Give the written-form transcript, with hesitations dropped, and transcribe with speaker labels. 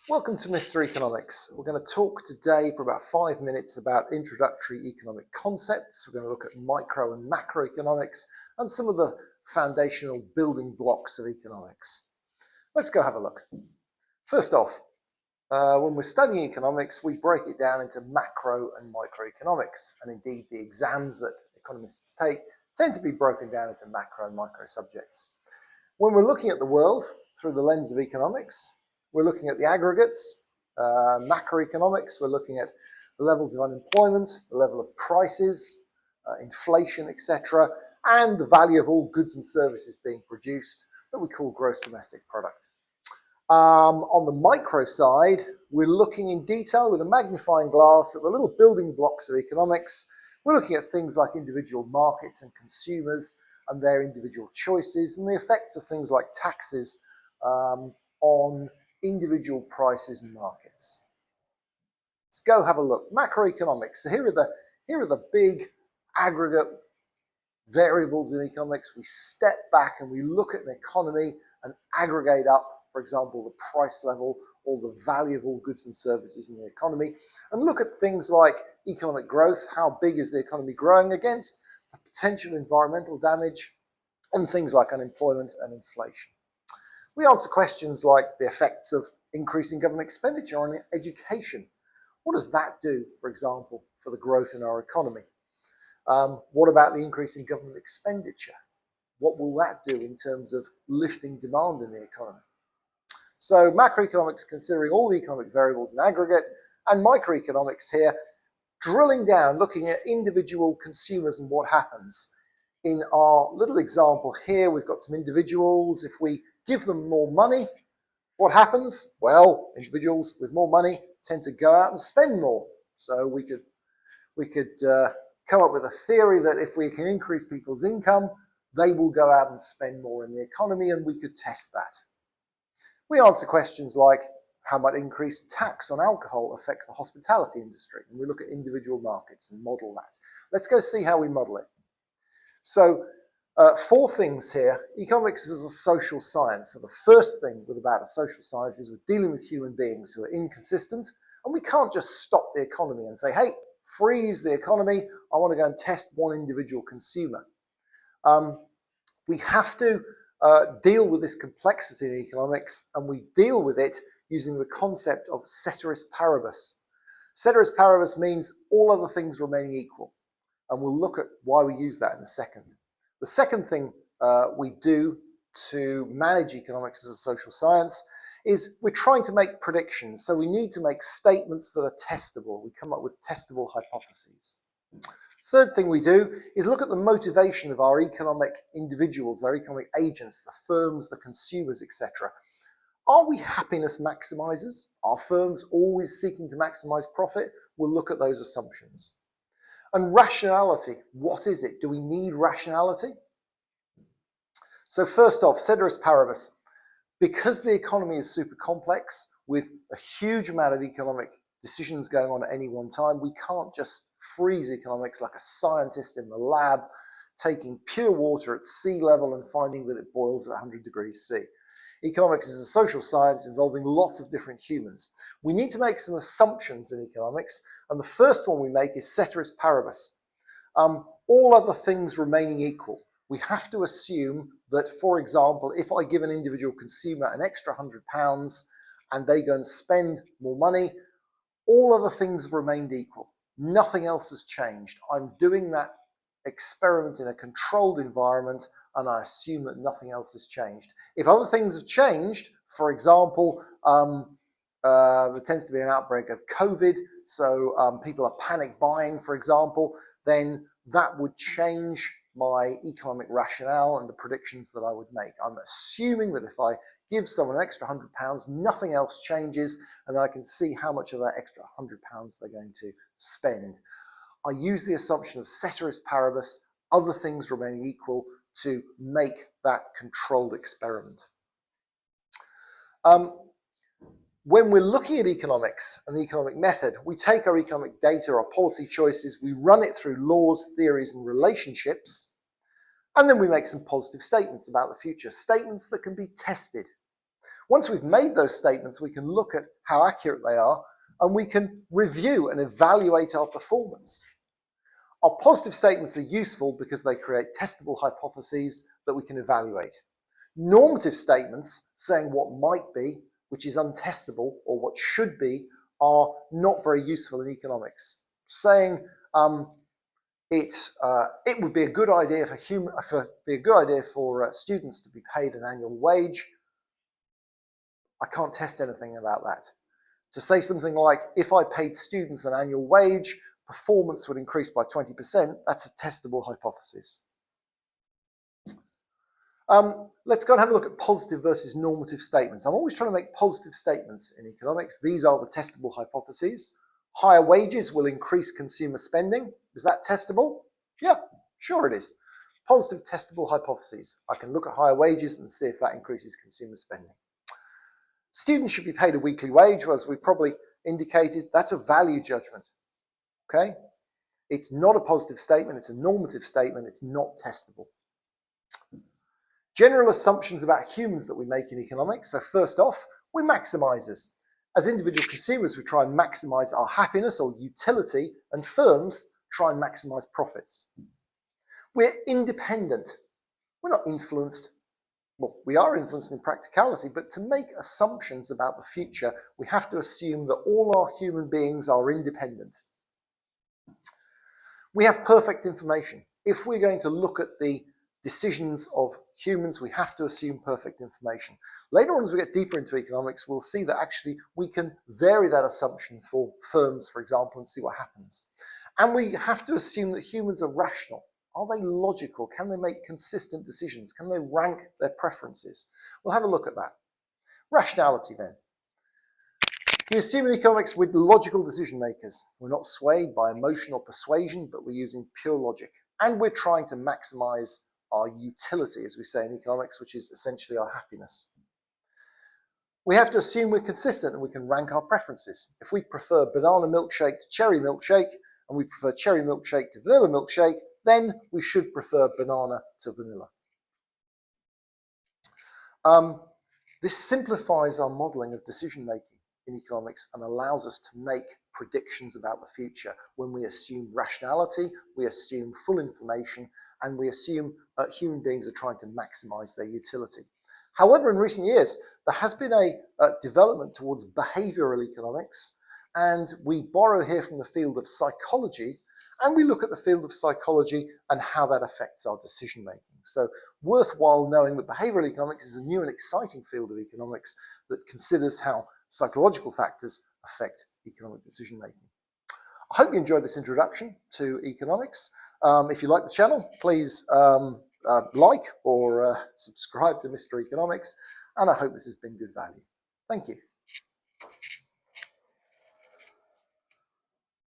Speaker 1: Welcome to Mr. Economics. We're going to talk today for about 5 minutes about introductory economic concepts. We're going to look at micro and macroeconomics and some of the foundational building blocks of economics. Let's go have a look. First off, when we're studying economics, we break it down into macro and microeconomics. And indeed, the exams that economists take tend to be broken down into macro and micro subjects. When we're looking at the world through the lens of economics, we're looking at the aggregates, macroeconomics, we're looking at the levels of unemployment, the level of prices, inflation, etc., and the value of all goods and services being produced that we call gross domestic product. On the micro side, we're looking in detail with a magnifying glass at the little building blocks of economics. We're looking at things like individual markets and consumers and their individual choices and the effects of things like taxes on individual prices and markets. Let's go have a look. Macroeconomics. So here are the big aggregate variables in economics. We step back and we look at an economy and aggregate up, for example, the price level or the value of all goods and services in the economy, and look at things like economic growth. How big is the economy growing against? Potential environmental damage, and things like unemployment and inflation. We answer questions like the effects of increasing government expenditure on education. What does that do, for example, for the growth in our economy? What about the increase in government expenditure? What will that do in terms of lifting demand in the economy? So macroeconomics considering all the economic variables in aggregate, and microeconomics here drilling down, looking at individual consumers and what happens. In our little example here, we've got some individuals. If we give them more money, what happens? Well, individuals with more money tend to go out and spend more. So we could come up with a theory that if we can increase people's income, they will go out and spend more in the economy, and we could test that. We answer questions like how much increased tax on alcohol affects the hospitality industry, and we look at individual markets and model that. Let's go see how we model it. So 4 things here. Economics is a social science. So the first thing about a social science is we're dealing with human beings who are inconsistent, and we can't just stop the economy and say, hey, freeze the economy. I want to go and test one individual consumer. We have to deal with this complexity in economics, and we deal with it using the concept of ceteris paribus. Ceteris paribus means all other things remaining equal, and we'll look at why we use that in a second. The second thing we do to manage economics as a social science is we're trying to make predictions. So we need to make statements that are testable. We come up with testable hypotheses. Third thing we do is look at the motivation of our economic individuals, our economic agents, the firms, the consumers, etc. Are we happiness maximizers? Are firms always seeking to maximize profit? We'll look at those assumptions. And rationality, what is it? Do we need rationality? So first off, ceteris paribus. Because the economy is super complex with a huge amount of economic decisions going on at any one time, we can't just freeze economics like a scientist in the lab taking pure water at sea level and finding that it boils at 100 degrees C. Economics is a social science involving lots of different humans. We need to make some assumptions in economics, and the first one we make is ceteris paribus. All other things remaining equal. We have to assume that, for example, if I give an individual consumer an extra £100 and they go and spend more money, all other things have remained equal. Nothing else has changed. I'm doing that experiment in a controlled environment, and I assume that nothing else has changed. If other things have changed, for example, there tends to be an outbreak of COVID, so people are panic buying, for example, then that would change my economic rationale and the predictions that I would make. I'm assuming that if I give someone an extra £100, nothing else changes, and I can see how much of that extra £100 they're going to spend. I use the assumption of ceteris paribus, other things remaining equal, to make that controlled experiment. When we're looking at economics and the economic method, we take our economic data, our policy choices, we run it through laws, theories, and relationships, and then we make some positive statements about the future, statements that can be tested. Once we've made those statements, we can look at how accurate they are, and we can review and evaluate our performance. Our positive statements are useful because they create testable hypotheses that we can evaluate. Normative statements, saying what might be, which is untestable, or what should be, are not very useful in economics. Saying it would be a good idea for students to be paid an annual wage. I can't test anything about that. To say something like, if I paid students an annual wage, performance would increase by 20%, that's a testable hypothesis. Let's go and have a look at positive versus normative statements. I'm always trying to make positive statements in economics. These are the testable hypotheses. Higher wages will increase consumer spending. Is that testable? Yeah, sure it is. Positive testable hypotheses. I can look at higher wages and see if that increases consumer spending. Students should be paid a weekly wage, as we probably indicated. That's a value judgment. Okay? It's not a positive statement, it's a normative statement, it's not testable. General assumptions about humans that we make in economics. So first off, we're maximizers. As individual consumers, we try and maximize our happiness or utility, and firms try and maximize profits. We're independent. We're not influenced. Well, we are influenced in practicality, but to make assumptions about the future, we have to assume that all our human beings are independent. We have perfect information. If we're going to look at the decisions of humans, we have to assume perfect information. Later on, as we get deeper into economics, we'll see that actually we can vary that assumption for firms, for example, and see what happens. And we have to assume that humans are rational. Are they logical? Can they make consistent decisions? Can they rank their preferences? We'll have a look at that. Rationality then. We assume in economics we're logical decision makers. We're not swayed by emotion or persuasion, but we're using pure logic. And we're trying to maximize our utility, as we say in economics, which is essentially our happiness. We have to assume we're consistent and we can rank our preferences. If we prefer banana milkshake to cherry milkshake, and we prefer cherry milkshake to vanilla milkshake, then we should prefer banana to vanilla. This simplifies our modeling of decision making in economics and allows us to make predictions about the future when we assume rationality, we assume full information, and we assume human beings are trying to maximize their utility. However, in recent years, there has been a development towards behavioral economics, and we borrow here from the field of psychology, and we look at the field of psychology and how that affects our decision making. So worthwhile knowing that behavioral economics is a new and exciting field of economics that considers how psychological factors affect economic decision making. I hope you enjoyed this introduction to economics. If you like the channel, please like or subscribe to Mr. Economics, and I hope this has been good value. Thank you.